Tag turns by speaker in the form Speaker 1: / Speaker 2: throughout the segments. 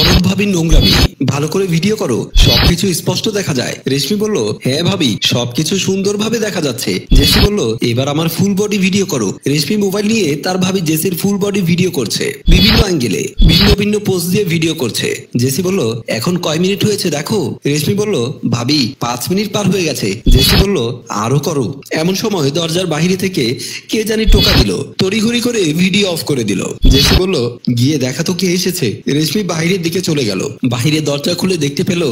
Speaker 1: ননদ ভাবির নোংরামি, ভালো করে ভিডিও করো, সবকিছু স্পষ্ট দেখা যায়। রেশমি বলল, হ্যাঁ ভাবি, সবকিছু সুন্দরভাবে দেখা যাচ্ছে। জেসি বলল, এবার আমার ফুল বডি ভিডিও করো। রেশমি মোবাইল নিয়ে তার ভাবি জেসির ফুল বডি ভিডিও করছে, বিভিন্ন অ্যাঙ্গেলে ভিন্ন ভিন্ন পোজ দিয়ে ভিডিও করছে। জেসি বলল, এখন কয় মিনিট হয়েছে দেখো। রেশমি বলল, ভাবি 5 মিনিট পার হয়ে গেছে। জেসি বলল, আরো করো। এমন সময় দরজার বাহিরে থেকে কে জানি টোকা দিল, তড়িঘড়ি করে ভিডিও অফ করে দিল। জেসি বলল, গিয়ে দেখা তো কে এসেছে। রেশমি বাহিরের দিকে চলে গেল। বাহিরে দরজা খুলে দেখতে পেল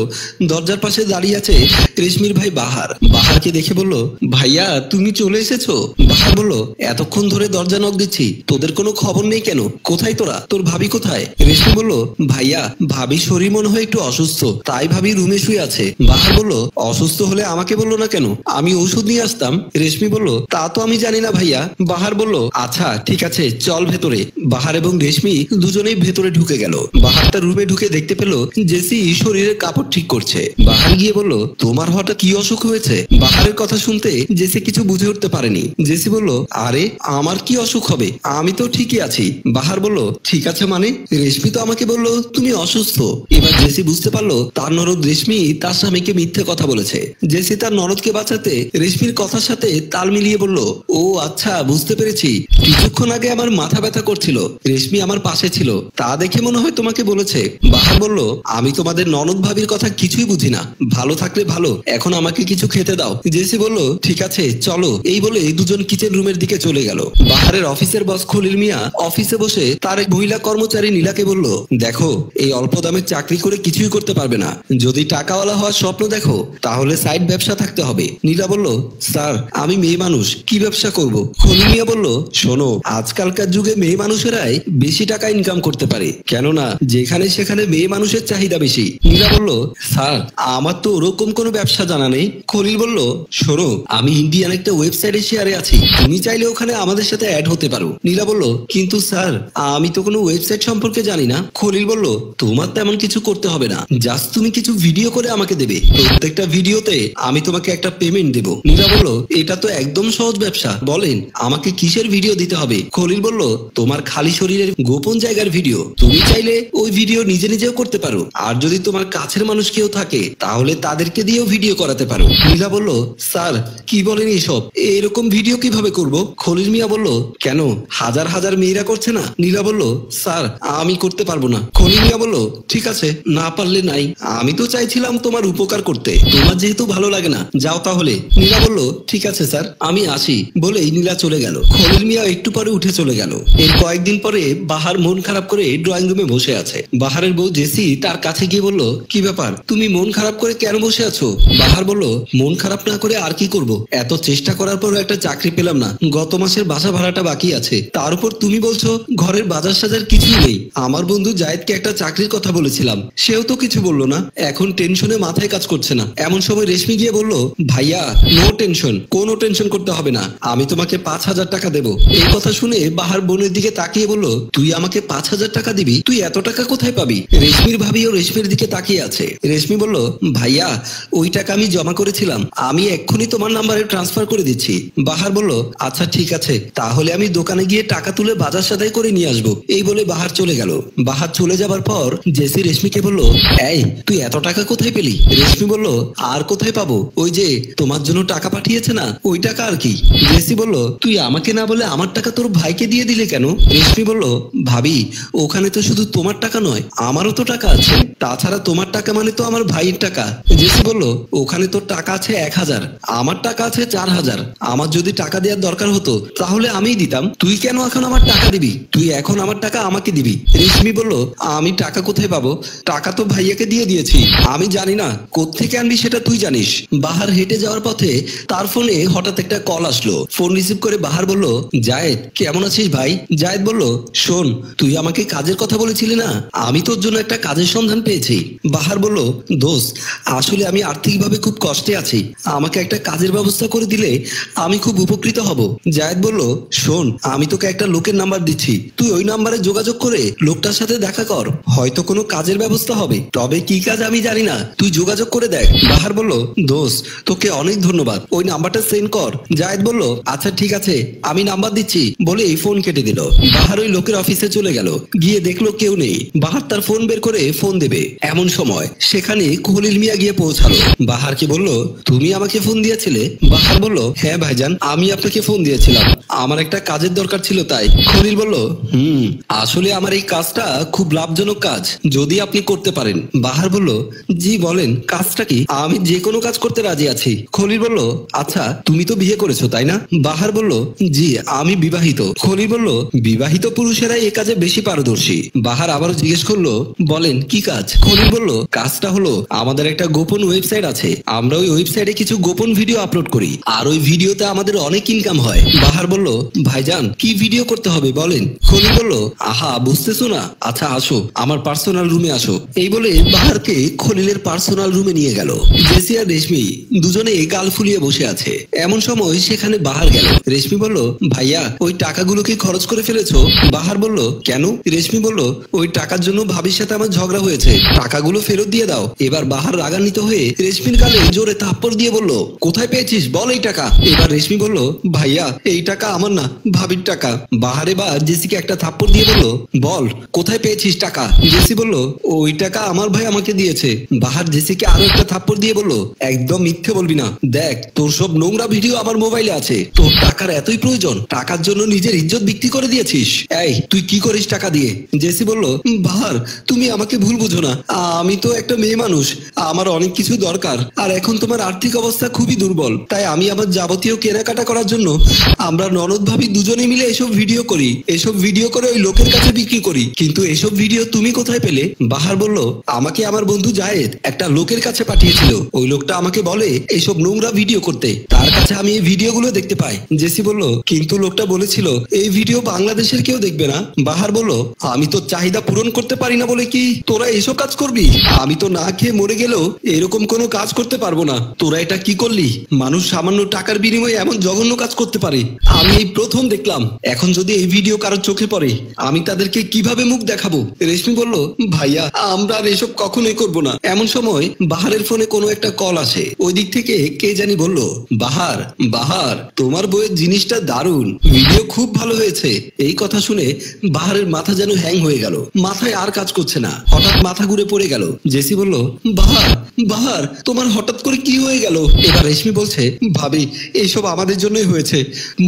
Speaker 1: দরজার পাশে দাঁড়িয়ে আছে রেশমির ভাই বাহার। বাহারকে দেখে বলল, ভাইয়া তুমি চলে এসেছো। বাহার বলল, এতক্ষণ ধরে দরজা নক দিচ্ছি, তোদের কোনো খবর নেই কেন? কোথায় তোরা? তোর ভাবি কোথায়? রেশমি বলল, ভাইয়া ভাবির শরীর মনে হয় একটু অসুস্থ, তাই ভাবি রুমে শুয়ে আছে। বাহার বলল, অসুস্থ হলে আমাকে বললো না কেন? আমি ওষুধ নিয়ে আসতাম। রেশমি বলল, তা তো আমি জানি না ভাইয়া। বাহার বলল, আচ্ছা ঠিক আছে, চল ভেতরে। বাহার এবং রেশমি দুজনেই ভেতরে ঢুকে গেল। বাহার তার রুমে ঢুকে দেখতে পেল জেসি শরীরের কাপড় ঠিক করছে। বাহার গিয়ে বলল, তোমার হঠাৎ কি অসুখ হয়েছে? বাহারের কথা শুনতে জেসি কিছু বুঝে উঠতে পারেনি। জেসি বলল, আরে আমার কি অসুখ হবে, আমি তো ঠিকই আছি। বাহার বলল, ঠিক আছে মানে? রেশমি তো আমাকে বলল তুমি অসুস্থ। এবার জেসি বুঝতে পারলো তার ননদ রেশমি তার স্বামীকে মিথ্যে কথা বলেছে। জেসি তার ননদকে বাঁচাতে রেশমির কথার সাথে তাল মিলিয়ে বলল, ও আচ্ছা বুঝতে পেরেছি, কিছুক্ষণ আগে আমার মাথা ব্যথা করছিল, রেশমি আমার পাশে ছিল, তা দেখে মনে হয় তোমাকে বলেছে। বাহার বলল, আমি তোমাদের ননদ ভাবির কথা কিছুই বুঝি না, ভালো থাকলে ভালো, এখন আমাকে কিছু খেতে দাও। জেসি বলল, ঠিক আছে চলো। এই বলে দুজন কিচেন রুমের দিকে চলে গেল। বাহারের অফিসের বস খলিল মিয়া অফিসে বসে তার এক মহিলা কর্মচারী নীলাকে বলল, দেখো এই অল্প দামে চাকরি করে কিছুই করতে পারবে না, যদি টাকাওয়ালা হওয়ার স্বপ্ন দেখো তাহলে সাইড ব্যবসা থাকতে হবে। নীলা বলল, স্যার আমি মেয়ে মানুষ, কি ব্যবসা করব? খলিল মিয়া বলল, শোনো আজকালকার যুগে মেয়ে মানুষেরাই বেশি টাকা ইনকাম করতে পারে, কেননা যেখানে সেখানে মেয়ে মানুষের চাহিদা বেশি। নীলা বলল, স্যার আমার তো ওরকম কোনো ব্যবসা জানা নেই। খলিল বলল, শোনো আমি ইন্ডিয়ান একটা ওয়েবসাইটে শেয়ারে আছি, তুমি চাইলে ওখানে আমাদের সাথে অ্যাড হতে পারো। নীলা বলল, কিন্তু স্যার আমি তো কোনো ওয়েবসাইট সম্পর্কে জানি না। খলিল বলল, তোমার তেমন কিছু করতে হবে না, জাস্ট তুমি কিছু ভিডিও করে আমাকে দেবে, প্রত্যেকটা ভিডিওতে আমি তোমাকে একটা পেমেন্ট দেব। নীলা বলল, এটা তো একদম সহজ ব্যবসা, বলেন আমাকে কিসের ভিডিও দিতে হবে? খলিল বলল, তোমার খালি শরীরের গোপন জায়গার ভিডিও, তুমি চাইলে ওই ভিডিও নিজে নিজেও করতে পারো, আর যদি তোমার কাছের মানুষ কেউ থাকে তাহলে তাদেরকে দিয়েও ভিডিও করাতে পারো। নীলা বলল, স্যার কি বলেন এসব, এরকম ভিডিও কিভাবে করব? খলিল মিয়া বলল, কেন হাজার হাজার মেয়েরা করছে না? নীলা বলল, স্যার আমি করতে পারবো না। খলিল মিয়া বলল, ঠিক আছে না পারলে নাই, আমি তো চাইছিলাম তোমার উপকার করতে, তোমার যেহেতু ভালো লাগে না যাও তাহলে। নীলা বলল, ঠিক আছে স্যার আমি আসি, বলেই নীলা চলে গেল। খলিল মিয়া একটু পরে উঠে চলে গেল। এর কয়েকদিন পরে বাহার মন খারাপ করে ড্রয়িং রুমে বসে আছে। বাহারের বউ জেসি তার কাছে গিয়ে বলল, কি ব্যাপার, তুমি মন খারাপ করে কেন বসে আছো? বাহার বলল, মন খারাপ না করে আর কি করব, এত চেষ্টা করার পর একটা চাকরি পেলাম না, গত মাসের বাসা ভাড়াটা বাকি আছে, তার উপর তুমি বলছো ঘরের বাজার সাজার কিছুই নেই। আমার বন্ধু জায়েদকে একটা চাকরির কথা বলেছিলাম, সেও তো কিছু বললো না, এখন টেনশনে মাথায় কাজ করছে না। এমন সময় রেশমি গিয়ে বলল, ভাইয়া নো টেনশন, কোনো টেনশন করতে হবে না, আমি তোমাকে 5,000 টাকা দেবো। এই কথা শুনে বাহার বোনের দিকে তাকিয়ে বলল, তুই আমাকে 5,000 টাকা দিবি? তুই এত টাকা কোথায় পাবি? রেশমির ভাবিও রেশমির দিকে তাকিয়ে আছে। রেশমি বলল, ভাইয়া ওই টাকা আমি জমা করেছিলাম, আমি এক্ষুনি তোমার নাম্বারে ট্রান্সফার করে দিচ্ছি। বাহার বলল, আচ্ছা ঠিক আছে, তাহলে আমি দোকানে গিয়ে টাকা তুলে বাজার সদাই করে নিয়ে আসবো। এই বলে বাহার চলে গেল। বাহার চলে যাবার পর জেসি রেশমিকে বলল, এই তুই এত টাকা কোথায় পেলি? রেশমি বলল, আর কোথায় পাবো, ওই যে তোমার জন্য টাকা পাঠিয়েছে না, ওই টাকা আর কি। জেসি বলল, তুই আমাকে না বলে আমার টাকা তোর ভাইকে দিয়ে দিলে কেন? রেশমি বলল, ভাবি ওখানে তো শুধু তোমার টাকা নয়, আমারও তো টাকা আছে, তাছাড়া তোমার টাকা মানে তো আমার ভাইয়ের টাকা। জেসি বলল, ওখানে তোর টাকা আছে 1,000, আমার টাকা আছে 4,000, আমার যদি টাকা দেওয়ার দরকার হতো তাহলে আমিই দিতাম, তুই কেন এখন আমার টাকা দিবি? তুই এখন আমার টাকা আমাকে দিবি। রেশমি বলল, আমি টাকা কোথায় পাবো? টাকা তো ভাইয়াকে দিয়ে দিয়েছি, আমি জানি না কোত্থেকে আনবি সেটা তুই জানিস। বাহার হেঁটে যাওয়ার পথে তার ফোনে হঠাৎ একটা কল আসলো। ফোন রিসিভ করে বাহার বলল, জায়েদ কেমন আছিস ভাই? জায়েদ বলল, শোন তুই আমাকে কাজের কথা বলেছিলি না, আমি তোর জন্য একটা কাজের সন্ধান পেয়েছি। বাহার বলল, দোস্ত আসলে আমি আর্থিকভাবে খুব কষ্টে আছি, আমাকে একটা কাজের ব্যবস্থা করে দিলে আমি খুব উপকৃত হব। জায়েদ বলল, শোন আমি তোকে একটা লোকের নাম্বার দিচ্ছি, তুই ওই নাম্বারে যোগাযোগ করে লোকটার সাথে দেখা কর, হয়তো কোনো কাজের ব্যবস্থা হবে, তবে কি কাজ আমি জানি না, তুই যোগাযোগ করে দেখ। বাহার বলল, দোস্ত তোকে অনেক ধন্যবাদ, ওই নাম্বারটা সেন্ড কর। জায়েদ বলল, আচ্ছা ঠিক আছে আমি নাম্বার দিচ্ছি, বলে এই ফোন কেটে দিল। বাহার ওই লোকের অফিসে চলে গেল। গিয়ে দেখলো কেউ নেই। বাহার তার তার ফোন বের করে ফোন দেবে। এমন সময় সেখানে খলিল মিয়া গিয়ে পৌঁছালো। বাহারকে বলল, তুমি আমাকে ফোন দিয়েছিলে? বাহার বলল, হ্যাঁ ভাইজান, আমি আপনাকে ফোন দিয়েছিলাম, আমার একটা কাজের দরকার ছিল তাই। খলিল বলল, আসলে আমার এই কাজটা খুব লাভজনক কাজ, যদি আপনি করতে পারেন। বাহার বলল, জি বলেন, কাজটা কি? আমি যে কোনো কাজ করতে রাজি আছি। খলিল বলল, আচ্ছা তুমি তো বিয়ে করেছো তাই না? বাহার বলল, জি আমি বিবাহিত। খলিল বলল, বিবাহিত পুরুষেরা এই কাজে বেশি পারদর্শী। বাহার আবারও জিজ্ঞেস করলো, বলেন কি কাজ? খলিল বলল, কাজটা হলো আমাদের একটা গোপন ওয়েবসাইট আছে, আমরা ওই ওয়েবসাইটে কিছু গোপন ভিডিও আপলোড করি, আর ওই ভিডিওতে আমাদের অনেক ইনকাম হয়। বাহার বলল, ভাইজান কি ভিডিও করতে হবে বলেন? খলিল বলল, আহা বুঝতেছো না, আচ্ছা আসো আমার পার্সোনাল রুমে আসো। এই বলে বাহারকে খলিলের পার্সোনাল রুমে নিয়ে গেল। জেসি আর রেশমি দুজনে গাল ফুলিয়ে বসে আছে। এমন সময় সেখানে বাহার গেল। রেশমি বলল, ভাইয়া ওই টাকাগুলো কি খরচ করে ফেলেছো? বাহার বলল, কেন? রেশমি বলল, ওই টাকার জন্য ভাবির সাথে আমার ঝগড়া হয়েছে, টাকাগুলো ফেরত দিয়ে দাও। এবার বাহার রাগান্বিত হয়ে রেশমির গালে জোরে থাপ্পড় দিয়ে বলল, কোথায় পেয়েছিস বল এই টাকা। এবার রেশমি বলল, ভাইয়া এই টাকা আমার না, ভাবির টাকা। বাহার এবার জেসিকে একটা থাপ্পড় দিয়ে বলল, বল কোথায় পেয়েছিস টাকা। জেসি বলল, ওই টাকা আমার ভাই আমাকে দিয়েছে। বাহার জেসিকে আরো একটা থাপ্পড় দিয়ে বলল, একদম মিথ্যে বলবি না, দেখ তোর সব নোংরা ভিডিও আমার মোবাইলে আছে, তোর টাকার এতই প্রয়োজন, টাকার জন্য নিজের ইজ্জত বিক্রি করে দিয়েছিস। এই তুই কি করিস টাকা দিয়ে? জেসি বলল, বাহার তুমি আমাকে ভুল বুঝো না, আমি তো একটা মেয়ে মানুষ, আমার অনেক কিছু দরকার, আর এখন তোমার আর্থিক অবস্থা খুবই দুর্বল, তাই আমি আমার যাবতীয় কেনাকাটা করার জন্য আমরা ননদ ভাবি দুজনে মিলে এসব ভিডিও করি, এসব ভিডিও করে ওই লোকের কাছে বিক্রি করি। কিন্তু এসব ভিডিও তুমি কোথায় পেলে? বাহার বলল, আমাকে আমার বন্ধু জায়েদ একটা লোকের কাছে পাঠিয়েছিল, ওই লোকটা আমাকে বলে এইসব নোংরা ভিডিও করতে, তার কাছে আমি এই ভিডিওগুলো দেখতে পাই। জেসি বলল, কিন্তু লোকটা বলেছিল এই ভিডিও বাংলাদেশের কেউ দেখবে না। বাহার বলল, আমি তো চাহিদা পূরণ করতে পারি না বলে কি তোরা এইসব কাজ করবি? আমি তো না খেয়ে মরে গেলেও এরকম কোনো কাজ করতে পারবো না, তোরা এটা কি করলি? মানুষ সামান্য টাকার বিনিময়ে এমন জঘন্য কাজ করতে পারে আমি এই প্রথম দেখলাম। এখন যদি এই ভিডিও কারোর চোখে পড়ে আমি তাদেরকে কিভাবে মুখ দেখাবো? রেশমি বলল, ভাইয়া আমরা আর এসব কখনোই করবো না। এমন সময় বাহারের ফোনে কোনো একটা কল আসে। ওই দিক থেকে কে জানি বলল, বাহার বাহার তোমার বইয়ের জিনিসটা দারুণ, ভিডিও খুব ভালো হয়েছে। এই কথা শুনে বাহারের মাথা যেন হ্যাং হয়ে গেল, মাথায় আর কাজ করছে না, হঠাৎ মাথা ঘুরে পড়ে গেল। জেসি বলল, বাহার বাহার তোমার হঠাৎ করে কি হয়ে গেল? এবার রেশমি বলছে, ভাবি এইসব আমাদের জন্যই হয়েছে,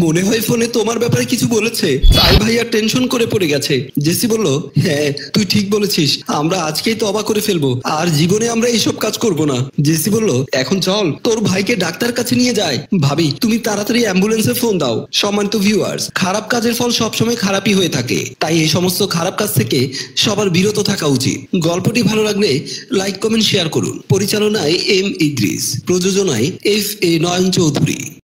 Speaker 1: মনে হয় ফোনে তোমার ব্যাপারে কিছু বলেছে, তাই ভাইয়া টেনশন করে পড়ে গেছে। জেসি বলল, হ্যাঁ তুই ঠিক বলেছিস, আমরা আজকেই তওবা করে ফেলবো, আর জীবনে আমরা এইসব কাজ করব না। জেসি বলল, এখন চল তোর ভাইকে ডাক্তার কাছে নিয়ে যায়। ভাবি তুমি তাড়াতাড়ি অ্যাম্বুলেন্সে ফোন দাও। সম্মানিত ভিউয়ার্স, খারাপ কাজের ফল সবসময় খারাপই হয়ে থাকে, তাই এই সমস্ত খারাপ কাজ থেকে সবার বিরত থাকা উচিত। গল্পটি ভালো লাগলে লাইক কমেন্ট শেয়ার করুন। পরিচালনায় এম ইদ্রিস, প্রযোজনায় FA নয়ন চৌধুরী।